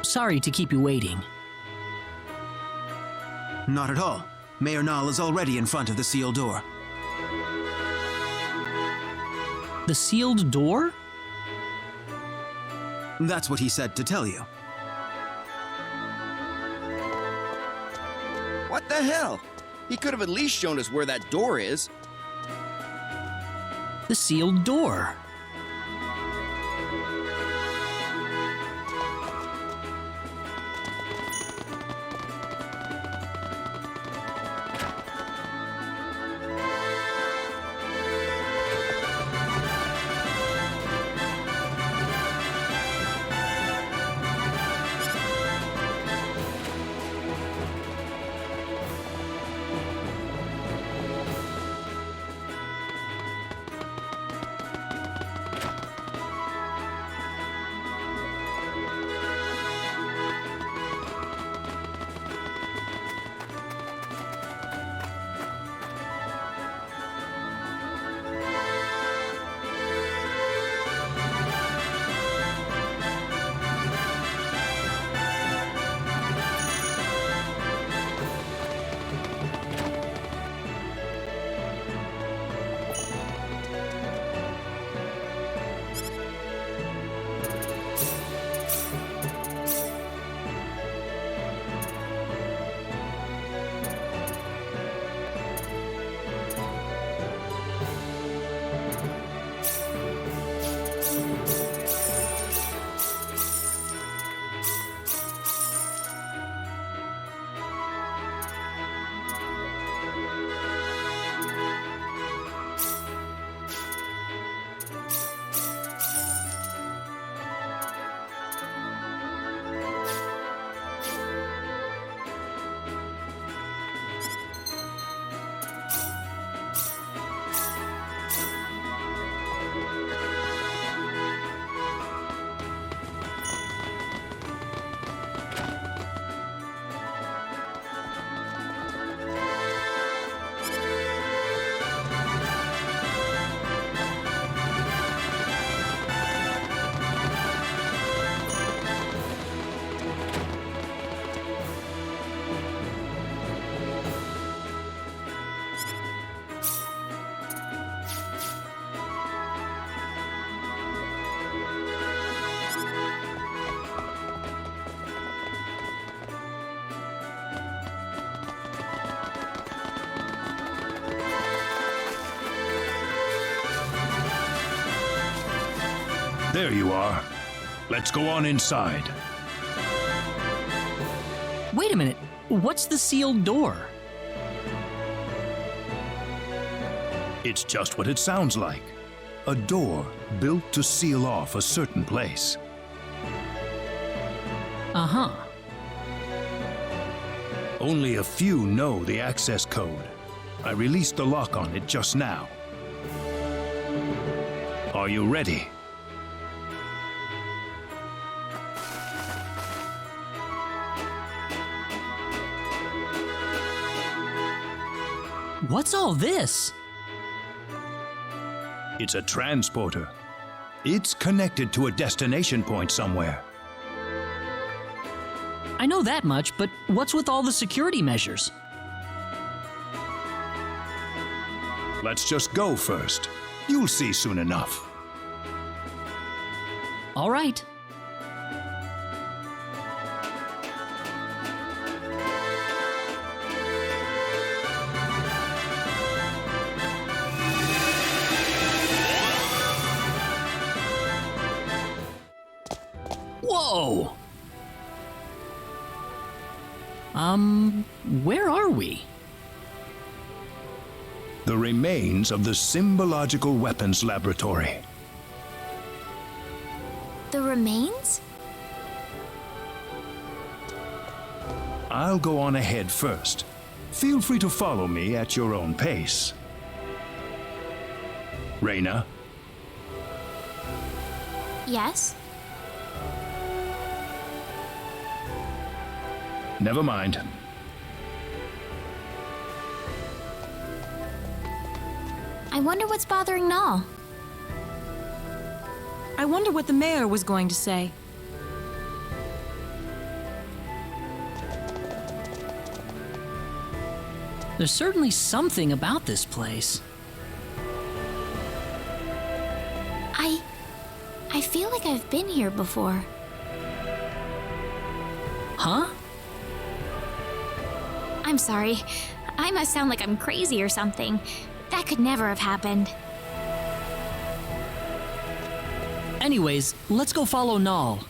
Sorry to keep you waiting. Not at all. Mayor Nall is already in front of the sealed door. The sealed door? That's what he said to tell you. What the hell? He could have at least shown us where that door is. The sealed door. There you are. Let's go on inside. Wait a minute. What's the sealed door? It's just what it sounds like. A door built to seal off a certain place. Uh-huh. Only a few know the access code. I released the lock on it just now. Are you ready? What's all this? It's a transporter. It's connected to a destination point somewhere. I know that much, but what's with all the security measures? Let's just go first. You'll see soon enough. All right. Whoa! Where are we? The remains of the Symbological Weapons Laboratory. The remains? I'll go on ahead first. Feel free to follow me at your own pace. Reyna, Yes? never mind. I wonder what's bothering Nall. I wonder what the mayor was going to say. There's certainly something about this place. I feel like I've been here before. Huh? I'm sorry. I must sound like I'm crazy or something. That could never have happened. Anyways, let's go follow Null.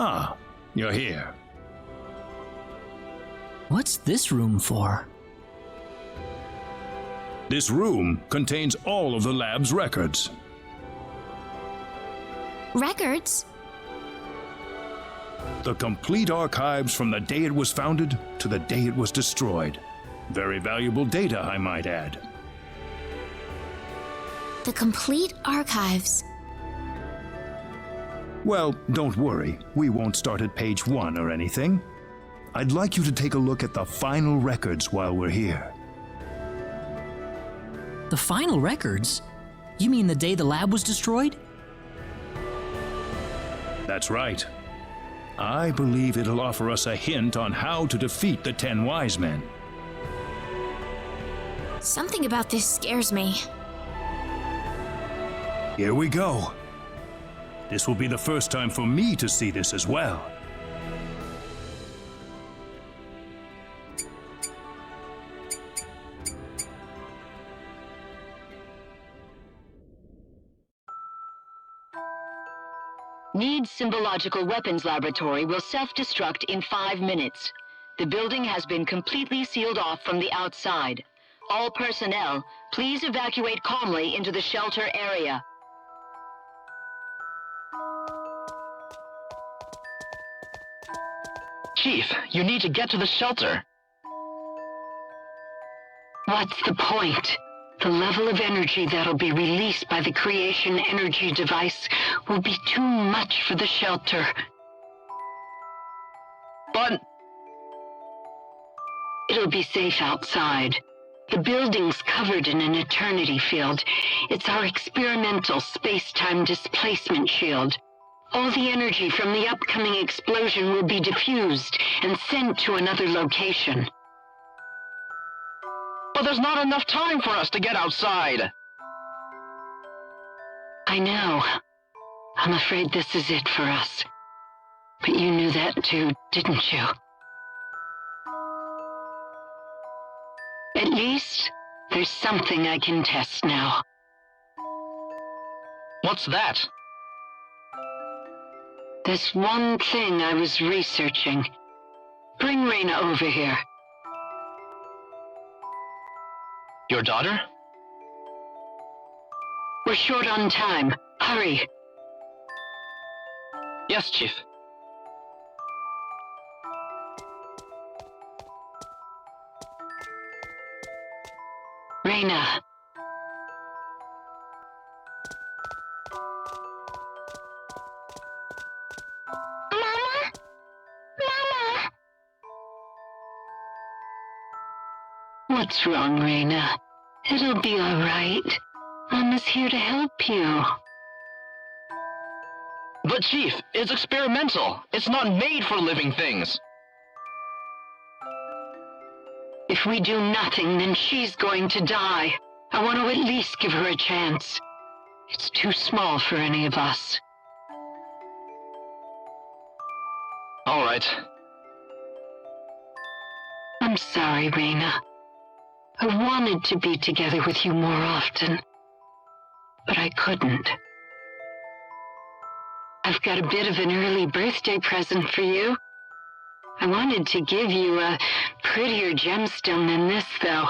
Ah, you're here. What's this room for? This room contains all of the lab's records. Records? The complete archives from the day it was founded to the day it was destroyed. Very valuable data, I might add. The complete archives. Well, don't worry. We won't start at page 1 or anything. I'd like you to take a look at the final records while we're here. The final records? You mean the day the lab was destroyed? That's right. I believe it'll offer us a hint on how to defeat the 10 wise men. Something about this scares me. Here we go. This will be the first time for me to see this as well. Needs Symbological Weapons Laboratory will self-destruct in 5 minutes. The building has been completely sealed off from the outside. All personnel, please evacuate calmly into the shelter area. Chief, you need to get to the shelter. What's the point? The level of energy that'll be released by the creation energy device will be too much for the shelter. But It'll be safe outside. The building's covered in an eternity field. It's our experimental space-time displacement shield. All the energy from the upcoming explosion will be diffused and sent to another location. But there's not enough time for us to get outside. I know. I'm afraid this is it for us. But you knew that too, didn't you? At least, there's something I can test now. What's that? There's one thing I was researching. Bring Reyna over here. Your daughter? We're short on time. Hurry. Yes, Chief. Reyna. Mama? Mama? What's wrong, Reyna? It'll be all right. Mama's here to help you. But Chief, it's experimental. It's not made for living things. If we do nothing, then she's going to die. I want to at least give her a chance. It's too small for any of us. All right. I'm sorry, Reyna. I wanted to be together with you more often, but I couldn't. I've got a bit of an early birthday present for you. I wanted to give you a prettier gemstone than this, though.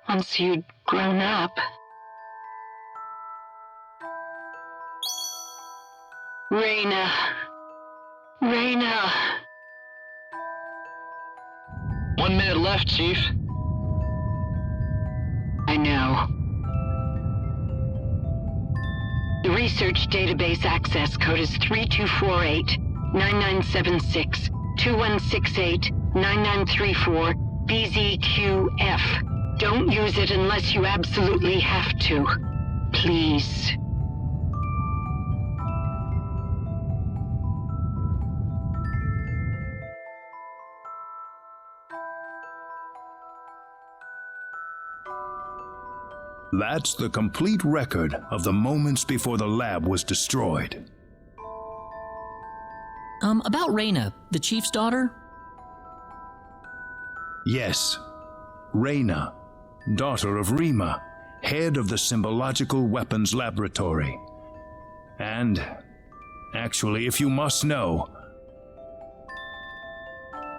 Once you'd grown up. Reyna. Reyna. 1 minute left, Chief. I know. The research database access code is 3248-9976-2168-9934 BZQF. Don't use it unless you absolutely have to. Please. That's the complete record of the moments before the lab was destroyed. About Reyna, the chief's daughter? Yes, Reyna, daughter of Rima, head of the Symbological Weapons Laboratory. And, actually, if you must know...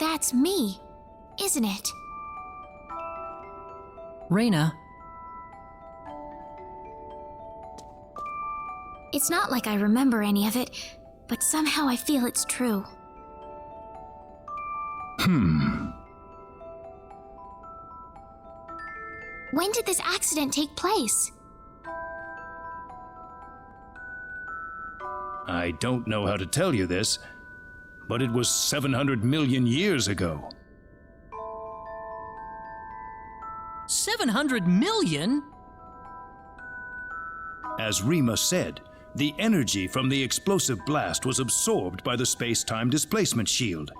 That's me, isn't it? Reyna, It's not like I remember any of it, but somehow I feel it's true. When did this accident take place? I don't know how to tell you this, but it was 700 million years ago. 700 million? As Rima said, the energy from the explosive blast was absorbed by the space-time displacement shield.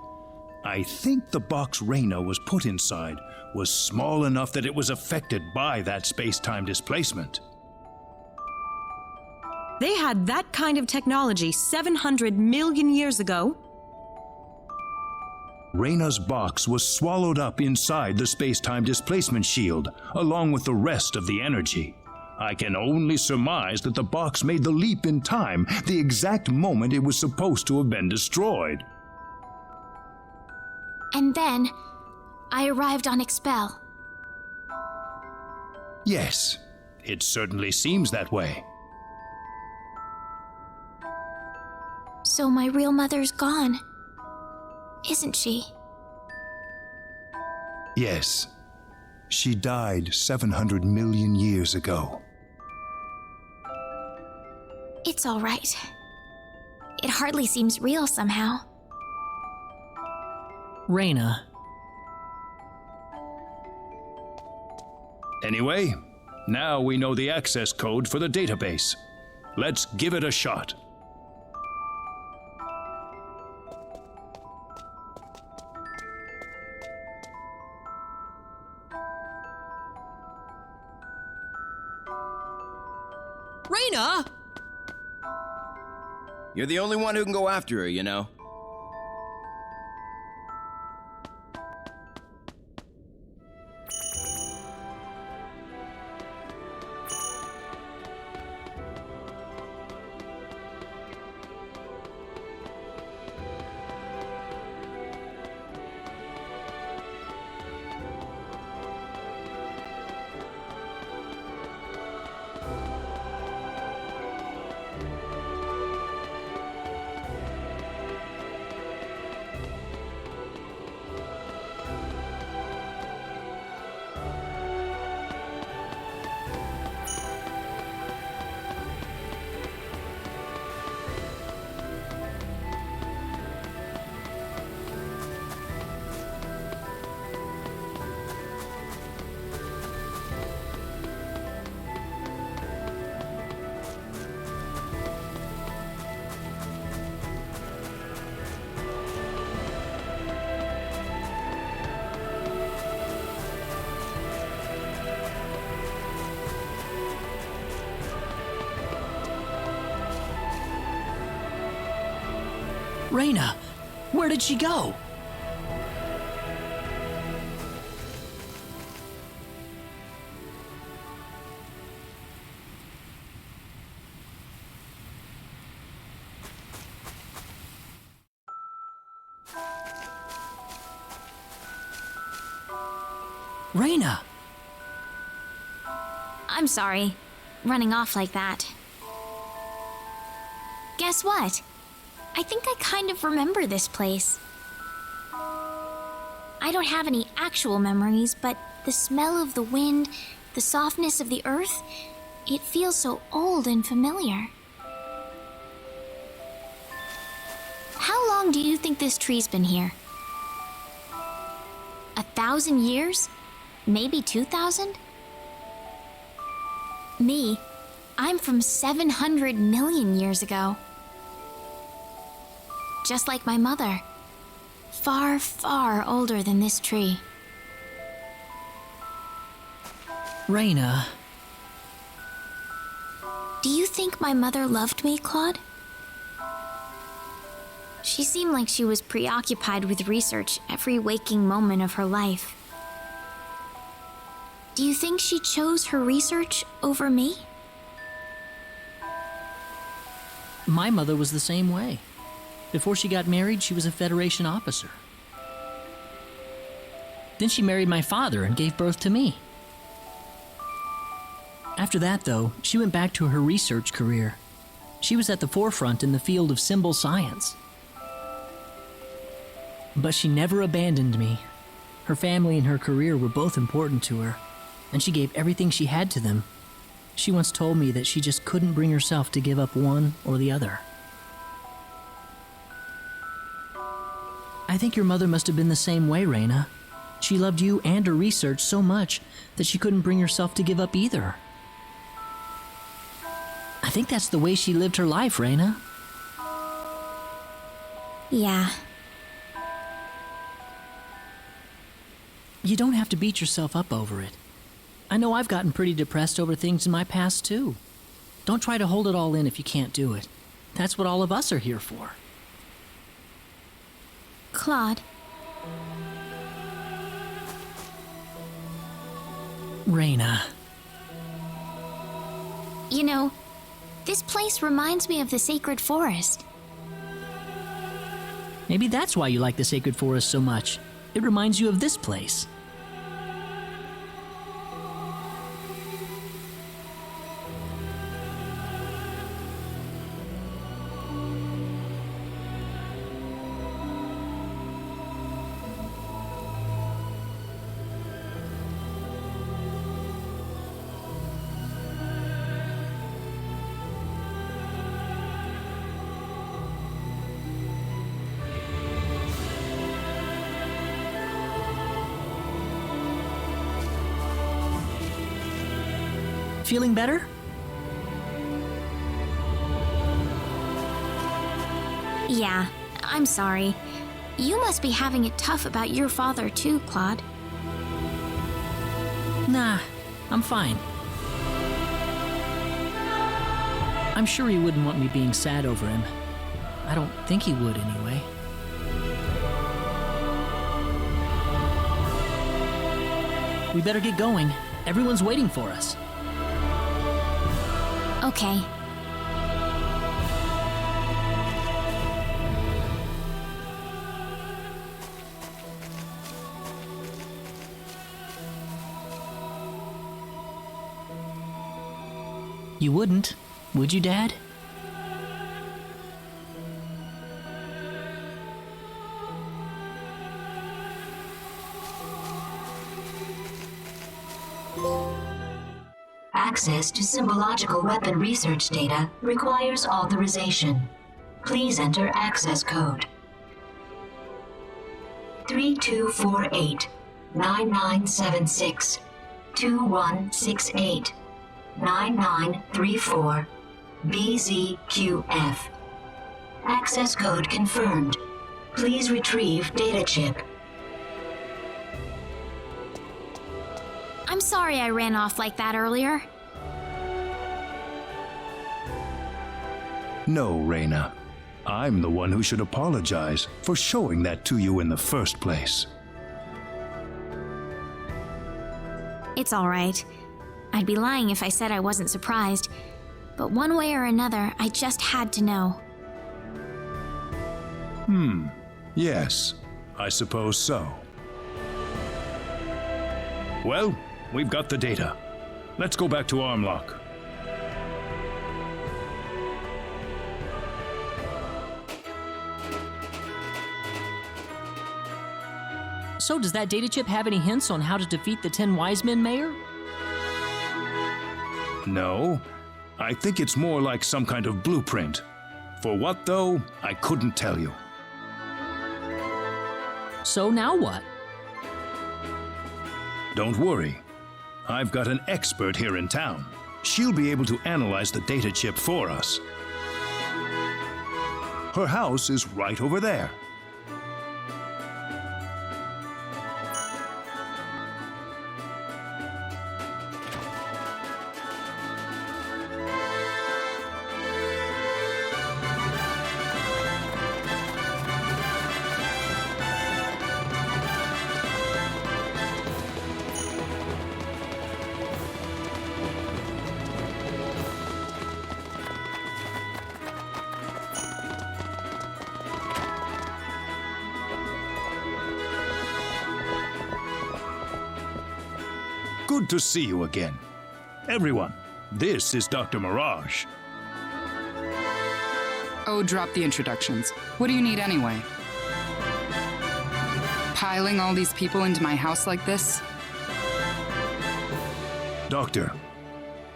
I think the box Reyna was put inside was small enough that it was affected by that space-time displacement. They had that kind of technology 700 million years ago? Reyna's box was swallowed up inside the space-time displacement shield, along with the rest of the energy. I can only surmise that the box made the leap in time the exact moment it was supposed to have been destroyed. And then, I arrived on Expel. Yes, it certainly seems that way. So my real mother's gone, isn't she? Yes, She died 700 million years ago. It's all right. It hardly seems real somehow. Reyna. Anyway, now we know the access code for the database. Let's give it a shot. Reyna! You're the only one who can go after her, you know. Reyna, where did she go? Reyna! I'm sorry, running off like that. Guess what? I think I kind of remember this place. I don't have any actual memories, but the smell of the wind, the softness of the earth, it feels so old and familiar. How long do you think this tree's been here? 1,000 years? Maybe 2,000? Me, I'm from 700 million years ago. Just like my mother. Far, far older than this tree. Reyna. Do you think my mother loved me, Claude? She seemed like she was preoccupied with research every waking moment of her life. Do you think she chose her research over me? My mother was the same way. Before she got married, she was a Federation officer. Then she married my father and gave birth to me. After that, though, she went back to her research career. She was at the forefront in the field of symbol science. But she never abandoned me. Her family and her career were both important to her, and she gave everything she had to them. She once told me that she just couldn't bring herself to give up one or the other. I think your mother must have been the same way, Reyna. She loved you and her research so much that she couldn't bring herself to give up either. I think that's the way she lived her life, Reyna. Yeah. You don't have to beat yourself up over it. I know I've gotten pretty depressed over things in my past, too. Don't try to hold it all in if you can't do it. That's what all of us are here for. Claude. Reyna. You know, this place reminds me of the sacred forest. Maybe that's why you like the sacred forest so much. It reminds you of this place. feeling better? Yeah, I'm sorry. You must be having it tough about your father too, Claude. Nah, I'm fine. I'm sure he wouldn't want me being sad over him. I don't think he would anyway. We better get going. Everyone's waiting for us. Okay. You wouldn't, would you, Dad? Access to symbological weapon research data requires authorization. Please enter access code 3248 9976 2168 9934 BZQF. Access code confirmed. Please retrieve data chip. I'm sorry I ran off like that earlier. No, Reyna. I'm the one who should apologize for showing that to you in the first place. It's all right. I'd be lying if I said I wasn't surprised. But one way or another, I just had to know. Yes, I suppose so. Well, we've got the data. Let's go back to Armlock. So does that data chip have any hints on how to defeat the 10 wise men, Mayor? No, I think it's more like some kind of blueprint. For what, though, I couldn't tell you. So now what? Don't worry. I've got an expert here in town. She'll be able to analyze the data chip for us. Her house is right over there. Good to see you again. Everyone, this is Dr. Mirage. Oh, drop the introductions. What do you need anyway? Piling all these people into my house like this? Doctor,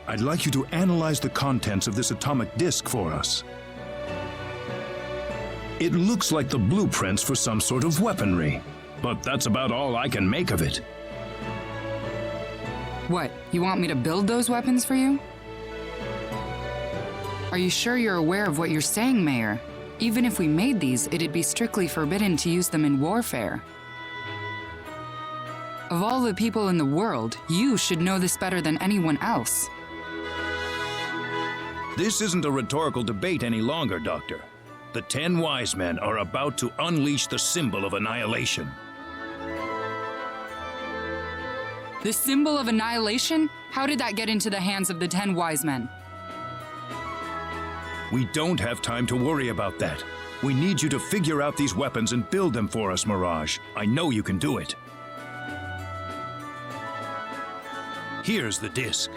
I'd like you to analyze the contents of this atomic disk for us. It looks like the blueprints for some sort of weaponry, but that's about all I can make of it. What, you want me to build those weapons for you? Are you sure you're aware of what you're saying, Mayor? Even if we made these, it'd be strictly forbidden to use them in warfare. Of all the people in the world, you should know this better than anyone else. This isn't a rhetorical debate any longer, Doctor. The 10 wise men are about to unleash the symbol of annihilation. The symbol of annihilation? How did that get into the hands of the 10 wise men? We don't have time to worry about that. We need you to figure out these weapons and build them for us, Mirage. I know you can do it. Here's the disc.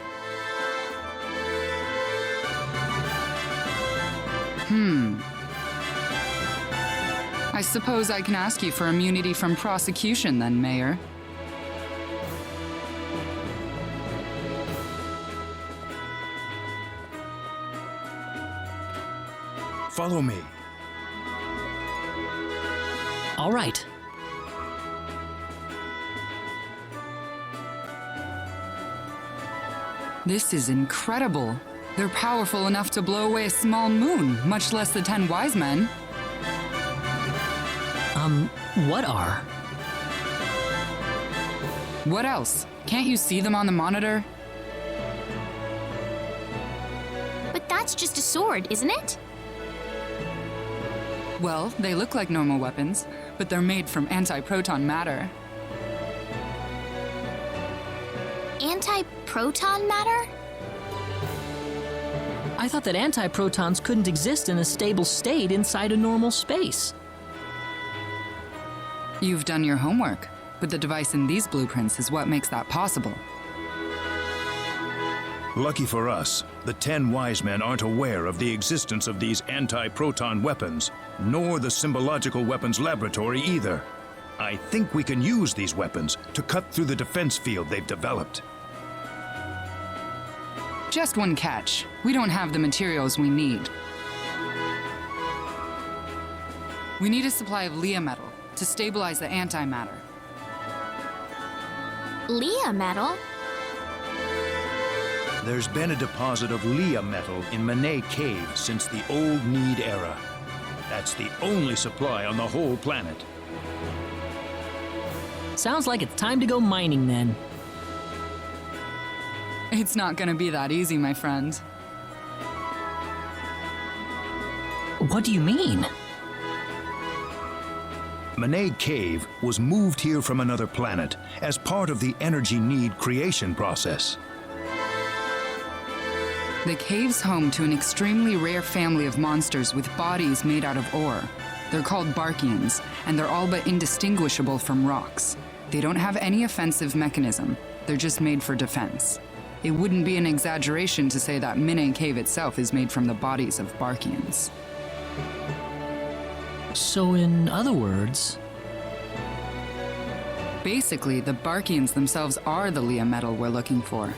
I suppose I can ask you for immunity from prosecution then, Mayor. Follow me. All right. This is incredible. They're powerful enough to blow away a small moon, much less the 10 wise men. What are? What else? Can't you see them on the monitor? But that's just a sword, isn't it? Well, they look like normal weapons, but they're made from anti-proton matter. Anti-proton matter? I thought that antiprotons couldn't exist in a stable state inside a normal space. You've done your homework, but the device in these blueprints is what makes that possible. Lucky for us, the 10 wise men aren't aware of the existence of these anti-proton weapons, nor the symbological weapons laboratory either. I think we can use these weapons to cut through the defense field they've developed. Just one catch. We don't have the materials we need. We need a supply of Leah metal to stabilize the antimatter. Leah metal? There's been a deposit of Leah metal in Manet Cave since the Old Need era. That's the only supply on the whole planet. Sounds like it's time to go mining then. It's not gonna be that easy, my friend. What do you mean? Manet Cave was moved here from another planet as part of the energy need creation process. The cave's home to an extremely rare family of monsters with bodies made out of ore. They're called Barkians, and they're all but indistinguishable from rocks. They don't have any offensive mechanism. They're just made for defense. It wouldn't be an exaggeration to say that Manet Cave itself is made from the bodies of Barkians. So in other words... Basically, the Barkians themselves are the Leah metal we're looking for.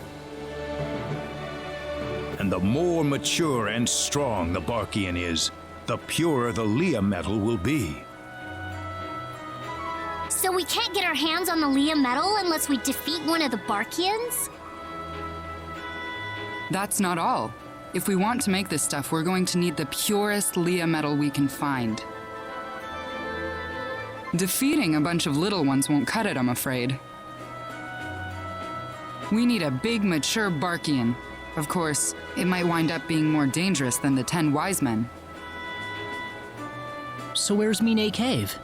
And the more mature and strong the Barkian is, the purer the Leah metal will be. So we can't get our hands on the Leah metal unless we defeat one of the Barkians? That's not all. If we want to make this stuff, we're going to need the purest Leah metal we can find. Defeating a bunch of little ones won't cut it, I'm afraid. We need a big, mature Barkian. Of course, it might wind up being more dangerous than the 10 wise men. So where's Manet Cave?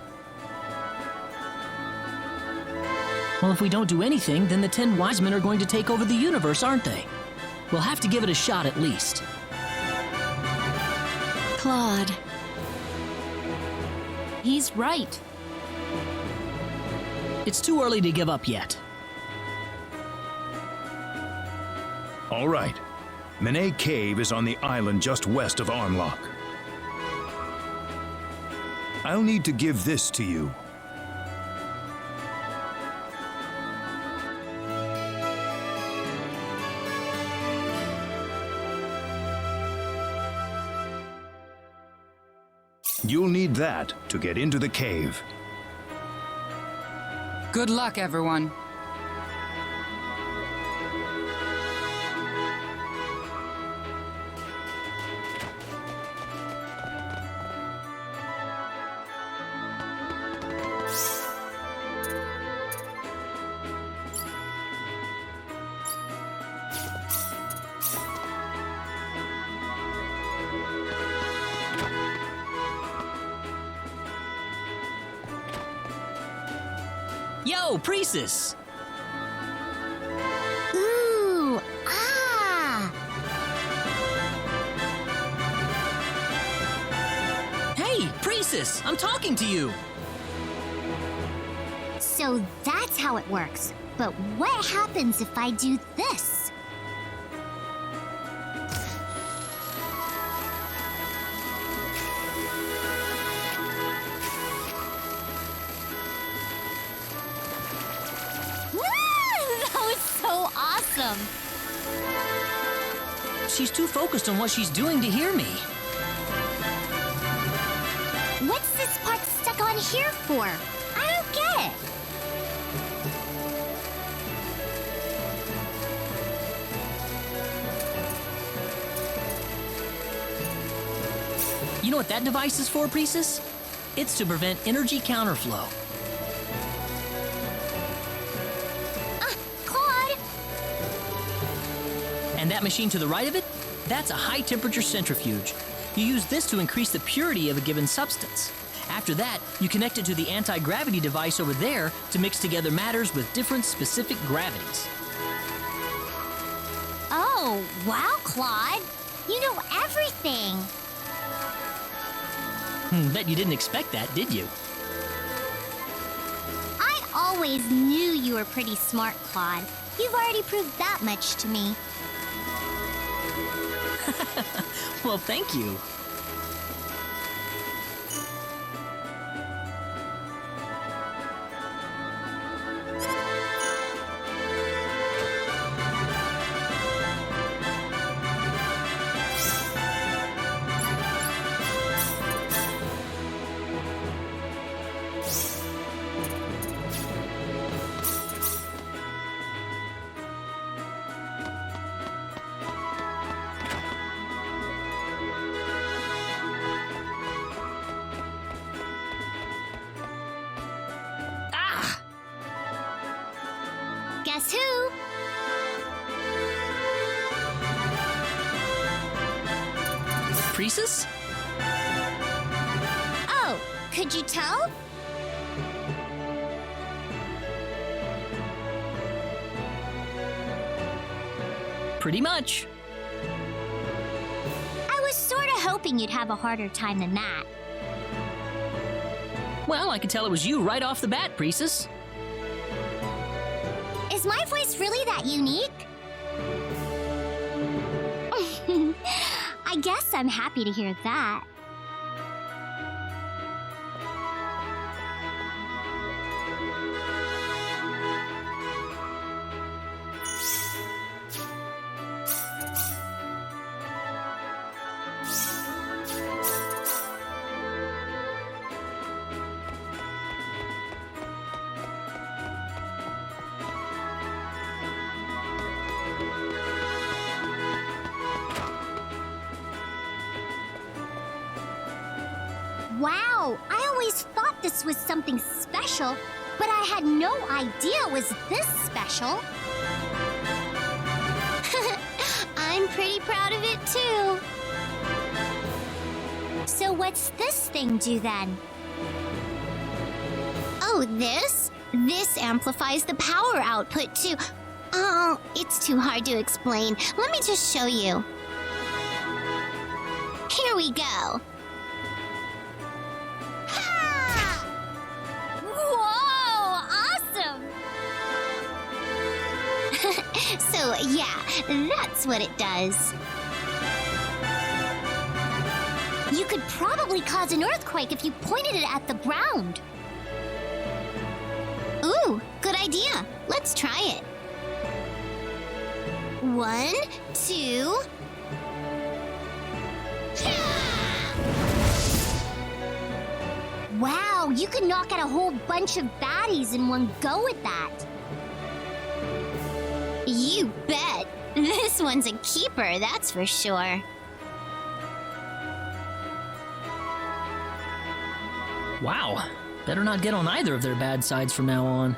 Well, if we don't do anything, then the 10 wise men are going to take over the universe, aren't they? We'll have to give it a shot at least. Claude. He's right. It's too early to give up yet. All right. Manet Cave is on the island just west of Armlock. I'll need to give this to you. You'll need that to get into the cave. Good luck, everyone. Yo, Priestess! Ooh, ah! Hey, Priestess! I'm talking to you! So that's how it works. But what happens if I do this? Awesome. She's too focused on what she's doing to hear me. What's this part stuck on here for? I don't get it. You know what that device is for, Priestess? It's to prevent energy counterflow. Claude! And that machine to the right of it? That's a high-temperature centrifuge. You use this to increase the purity of a given substance. After that, you connect it to the anti-gravity device over there to mix together matters with different specific gravities. Oh, wow, Claude. You know everything. Bet you didn't expect that, did you? I always knew you were pretty smart, Claude. You've already proved that much to me. Well, thank you. Guess who? Priestess? Oh, could you tell? Pretty much. I was sort of hoping you'd have a harder time than that. Well, I could tell it was you right off the bat, Priestess. Is my voice really that unique? I guess I'm happy to hear that. Wow, I always thought this was something special, but I had no idea it was this special. I'm pretty proud of it too. So what's this thing do then? Oh, this? This amplifies the power output too. Oh, it's too hard to explain. Let me just show you. Here we go. So, yeah, that's what it does. You could probably cause an earthquake if you pointed it at the ground. Ooh, good idea. Let's try it. 1, 2... Wow, you could knock out a whole bunch of baddies in one go with that. You bet. This one's a keeper, that's for sure. Wow. Better not get on either of their bad sides from now on.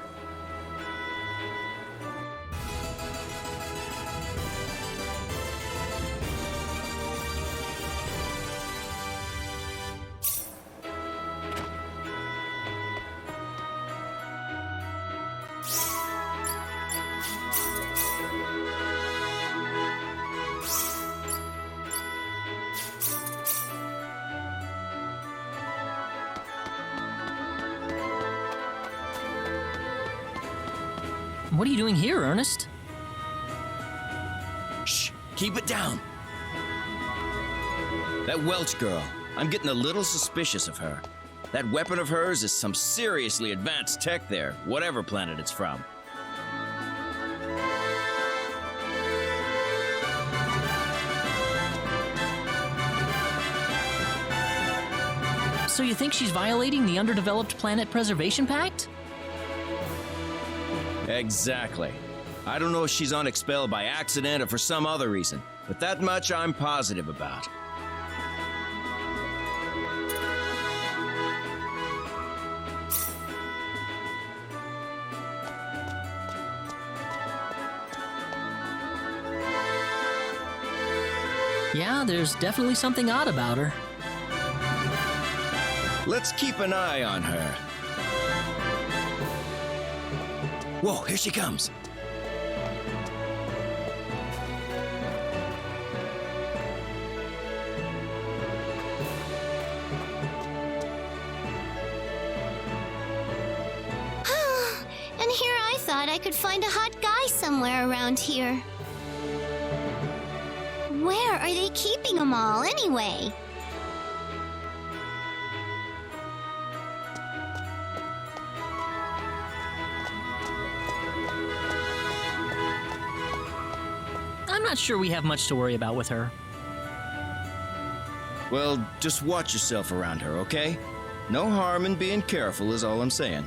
What are you doing here, Ernest? Shh, keep it down. That Welch girl, I'm getting a little suspicious of her. That weapon of hers is some seriously advanced tech there, whatever planet it's from. So you think she's violating the Underdeveloped Planet Preservation Pact? Exactly. I don't know if she's unexpelled by accident or for some other reason, but that much I'm positive about. Yeah, there's definitely something odd about her. Let's keep an eye on her. Whoa, here she comes. And here I thought I could find a hot guy somewhere around here. Where are they keeping them all, anyway? I'm not sure we have much to worry about with her. Well, just watch yourself around her, okay? No harm in being careful is all I'm saying.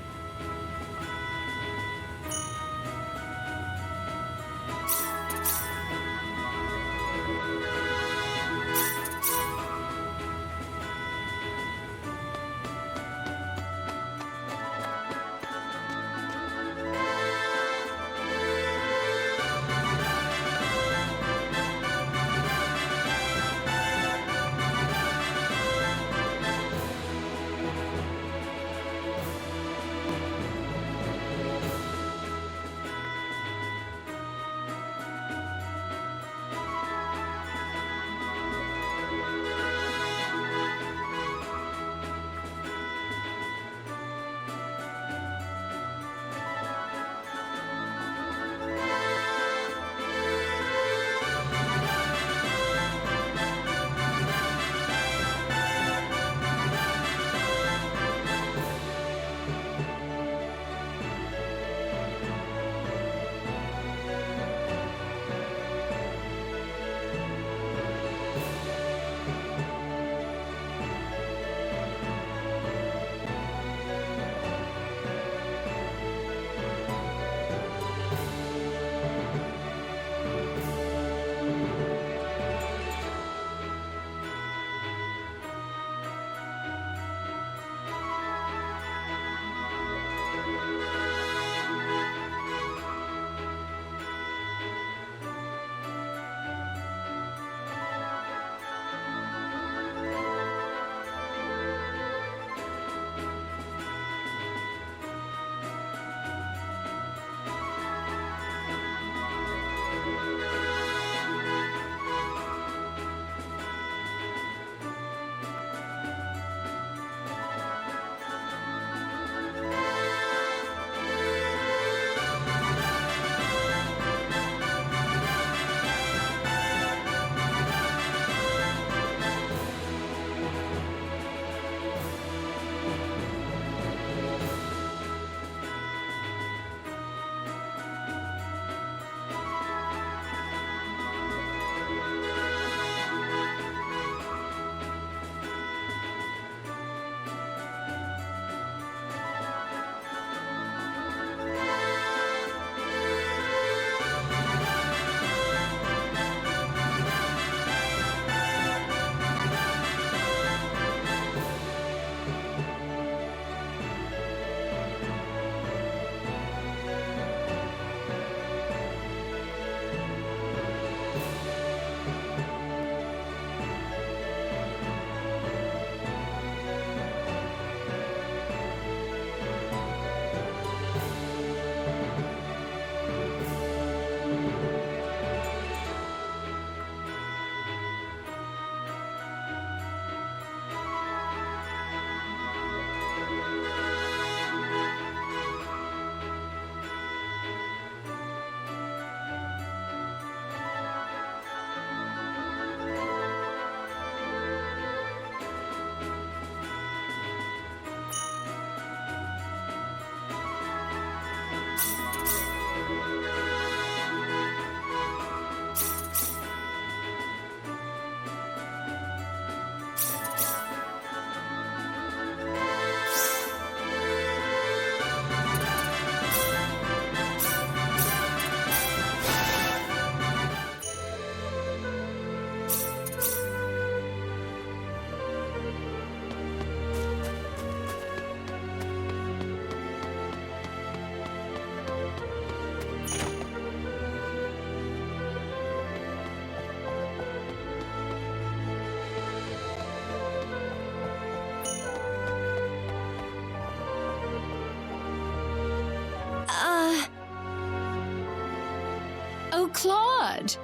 Oh, Claude!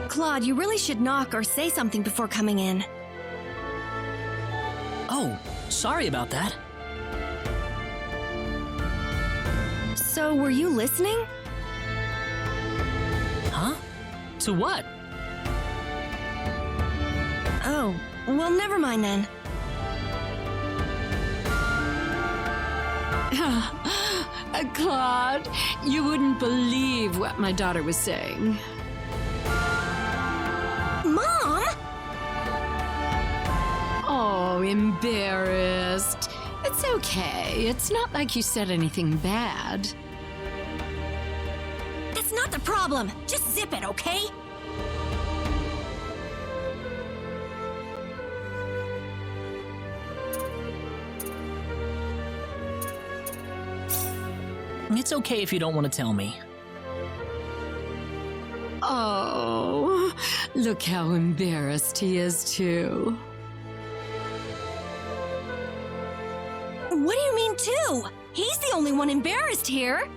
Claude, you really should knock or say something before coming in. Oh, sorry about that. So, were you listening? Huh? To what? Oh, well, never mind then. Claude, you wouldn't believe what my daughter was saying. Mom! Oh, embarrassed. It's okay. It's not like you said anything bad. That's not the problem. Just zip it, okay? It's okay if you don't want to tell me. Oh, look how embarrassed he is, too. What do you mean, too? He's the only one embarrassed here.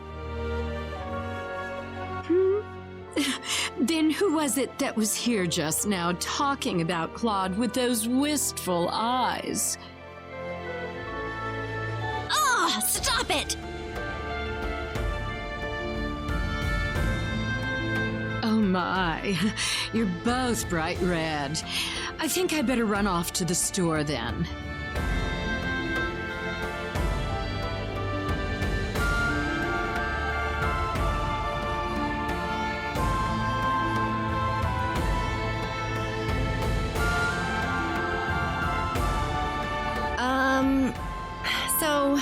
Then who was it that was here just now talking about Claude with those wistful eyes? Ah, stop it! Oh my, you're both bright red. I think I better run off to the store then. So...